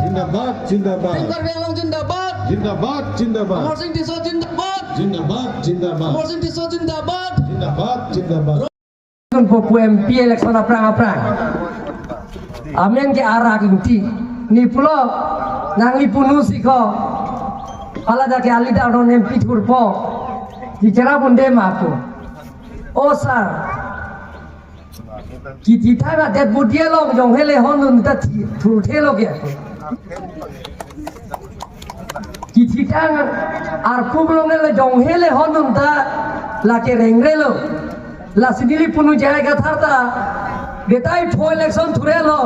जिंदाबाद जिंदाबाद कार्बी आंगलंग जिंदाबाद जिंदाबाद जिंदाबाद अमर सिंह टिसो जिंदाबाद जिंदाबाद जिंदाबाद अमर सिंह टिसो जिंदाबाद जिंदाबाद जिंदाबाद Popu MP election aprang-aprang. Amen ke arah inti. Ni pulo nang ipunu siko. Alada ke alida orang MP turpo. Dikira bunde mapu. Oh sir. Kita tahu ada budia lo jong hele honun kita turut helo ke. Kita tahu arpu belum hele jong hele honun ta laki rengrelo. La sinili punu jaga tharta betai pho election thurelo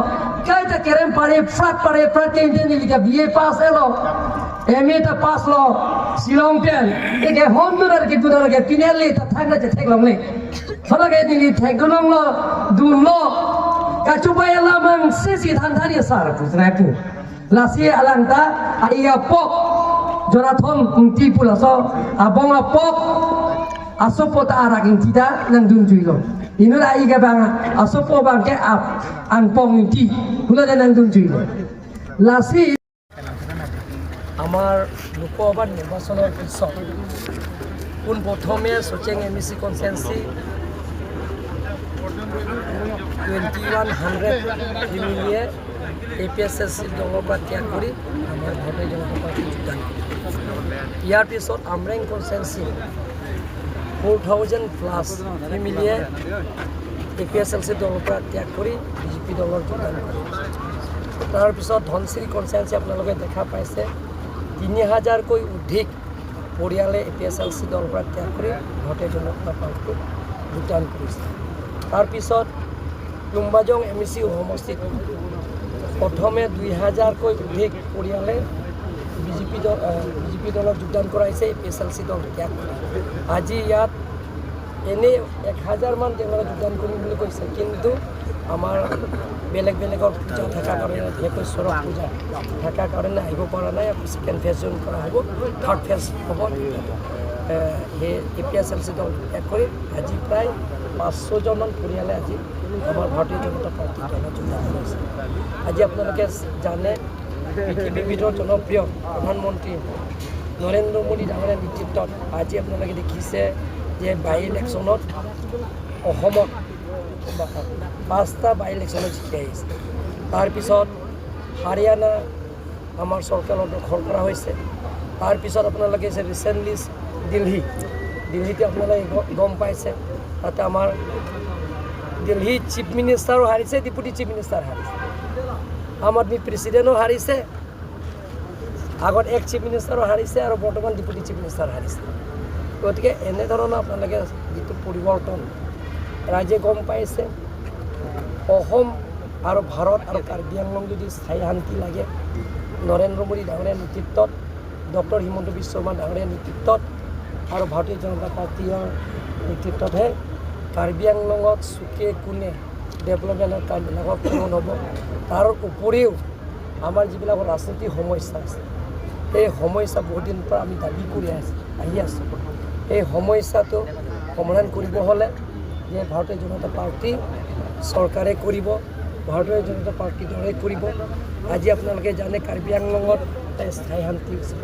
kai ta kerem pare frat ke indeni liga BA pass elo MA ta pass lo Shillong pen ege hondurar ke tudar ke pinelli ta thagna je theklong le thola ge dili theklong lo dun lo kachubai la mang sisi thanthani sar pujna pu la si alanta aiya pok Jonathan tipula so abonga pok asopota araging tidak nang dunjuilo ino la iga bang asopo bang ke ap ang pong ti hula nang dunjuilo lasi আমার লোকসভা নির্বাচনের পিছত কোন প্রথমে সোচেং MAC কনসেন্সি 2100 মিলিয়ে এপিএসএসসি দলৰ পৰা ত্যাগ কৰি আমাৰ ভাৰতীয় জনতা পাৰ্টি যোগদান কৰে ইয়াৰ পিছত আমৰেং কনসেন্সি 4000 প্লাস মিলিয়ে এপিএসএলসি দলৰ পৰা ত্যাগ কৰি বিজেপি দলৰ যোগদান কৰে তাৰপিছত ধনশ্ৰী কনসেন্সি আপোনালোকে দেখা পাইছে 3000কৈ অধিক পৰিয়ালে এপিএসএলসি দলৰ পৰা ত্যাগ কৰি ভাৰতীয় জনতা পাৰ্টিত যোগদান কৰিছে তাৰপিছত লুম্বাজং এমএসি সমষ্টিত প্ৰথমে 2000কৈ অধিক পৰিয়ালে বিজেপি দলত যোগদান কৰাইছে এপিএসএলসি দল ত্যাগ কৰি আজি ইয়াত এনে 1000 মান তেওঁলোকে যোগদান কৰিম বুলি কৈছে কিন্তু আমাৰ বেলেগ বেলেগৰ পূজা থকাৰ কাৰণে বিশেষকৈ চৰক পূজা থকাৰ কাৰণে আহিব পৰা নাই সেকেণ্ড ফেজ জইন কৰা হ'ব থাৰ্ড ফেজ হ'ব সেই এপিএসএলসি দল ত্যাগ কৰি আজি প্ৰায় 500 জন পৰিয়ালে আজি আমাৰ ভাৰতীয় জনতা পাৰ্টিৰ দলত যোগদান কৰিছে আজি আপোনালোকে জানে পৃথিৱীৰ জনপ্ৰিয় প্ৰধানমন্ত্ৰী নৰেন্দ্ৰ মোদী ডাঙৰীয়াৰ নেতৃত্বত আজি আপোনালোকে দেখিছে যে বাই ইলেকশ্যনত অসমত 5টা বাই ইলেকশ্যনত জিকি আহিছে তাৰপিছত হাৰিয়ানা আমাৰ চৰকাৰৰ দখল কৰা হৈছে তাৰপিছত আপোনালোকে ৰিচেণ্টলি দিল্লীতে আপোনালোকে গম পাইছে তাতে আমাৰ দিল্লী চিফ মিনিষ্টাৰো হাৰিছে ডেপুটি চিফ মিনিষ্টাৰ হাৰিছে আম আদমি প্ৰেচিডেণ্টো হাৰিছে আগত এক চিফ মিনিষ্টাৰো হাৰিছে আৰু বৰ্তমান ডেপুটি চিফ মিনিষ্টাৰ হাৰিছে গতিকে এনেধৰণৰ আপোনালোকে যিটো পৰিৱৰ্তন ৰাজ্যে গম পাইছে অসম আৰু ভাৰত আৰু কাৰ্বি আংলং যদি স্থায়ী শান্তি লাগে নৰেন্দ্ৰ মোদী ডাঙৰীয়াৰ নেতৃত্বত ডক্টৰ হিমন্ত বিশ্ব শৰ্মা ডাঙৰীয়াৰ নেতৃত্বত আৰু ভাৰতীয় জনতা পাৰ্টিৰ নেতৃত্বতহে কাৰ্বি আংলঙত চুকে কোণে ডেভেলপমেণ্টৰ কামবিলাকৰ পূৰণ হ'ব তাৰ উপৰিও আমাৰ যিবিলাক ৰাজনৈতিক সমস্যা আছে এই সমস্যা বহুদিন পৰা আমি দাবী কৰি আহি আছোঁ এই সমস্যাটো সমাধান কৰিব হ'লে যে ভাৰতীয় জনতা পাৰ্টি চৰকাৰে কৰিব ভাৰতীয় জনতা পাৰ্টি দলে কৰিব আজি আপোনালোকে জানে কাৰ্বি আংলঙত স্থায়ী শান্তি হৈছে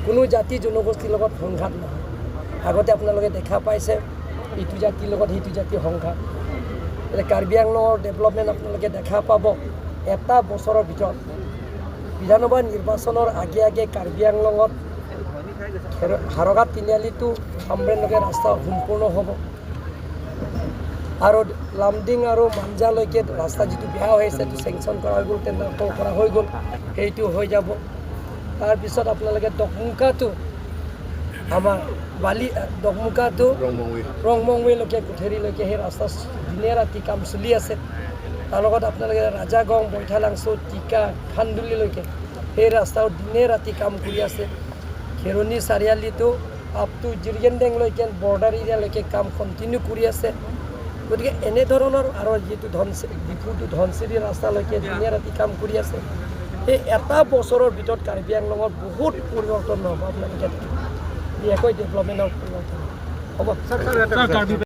কোনো জাতি জনগোষ্ঠীৰ লগত সংঘাত নহয় আগতে আপোনালোকে দেখা পাইছে ইটো জাতিৰ লগত সিটো জাতিৰ সংঘাত কাৰ্বি আংলঙৰ ডেভেলপমেণ্ট আপোনালোকে দেখা পাব এটা বছৰৰ ভিতৰত বিধানসভা নিৰ্বাচনৰ আগে আগে কাৰ্বি আংলঙত হাৰঘাট তিনিআলিটো আমৰেনলৈকে ৰাস্তা সম্পূৰ্ণ হ'ব আৰু লামডিং আৰু মাঞ্জালৈকে ৰাস্তা যিটো বেয়া হৈ আছে সেইটো চেংচন কৰা হৈ গ'ল টেণ্ডাৰ কৰা হৈ গ'ল সেইটো হৈ যাব তাৰপিছত আপোনালোকে দকমুকাটো আমাৰ দকমুকাটো ৰংমংৱেলৈকে কুঠেৰিলৈকে সেই ৰাস্তা দিনে ৰাতি কাম চলি আছে তাৰ লগত আপোনালোকে ৰাজাগং বৈঠালাংচু টিকা খান্দুলিলৈকে সেই ৰাস্তাও দিনে ৰাতি কাম কৰি আছে খেৰণি চাৰিআলিটো আপ টু জিৰিয়েনডেংলৈকে বৰ্ডাৰ এৰিয়ালৈকে কাম কণ্টিনিউ কৰি আছে গতিকে এনেধৰণৰ আৰু যিটো ডিপুটো ধনচিৰি ৰাস্তালৈকে দিনে ৰাতি কাম কৰি আছে এই এটা বছৰৰ ভিতৰত কাৰ্বি আংলঙত বহুত পৰিৱৰ্তন হ'ব আপোনালোকে বিশেষকৈ ডেভেলপমেণ্টৰ পৰিৱৰ্তন হ'ব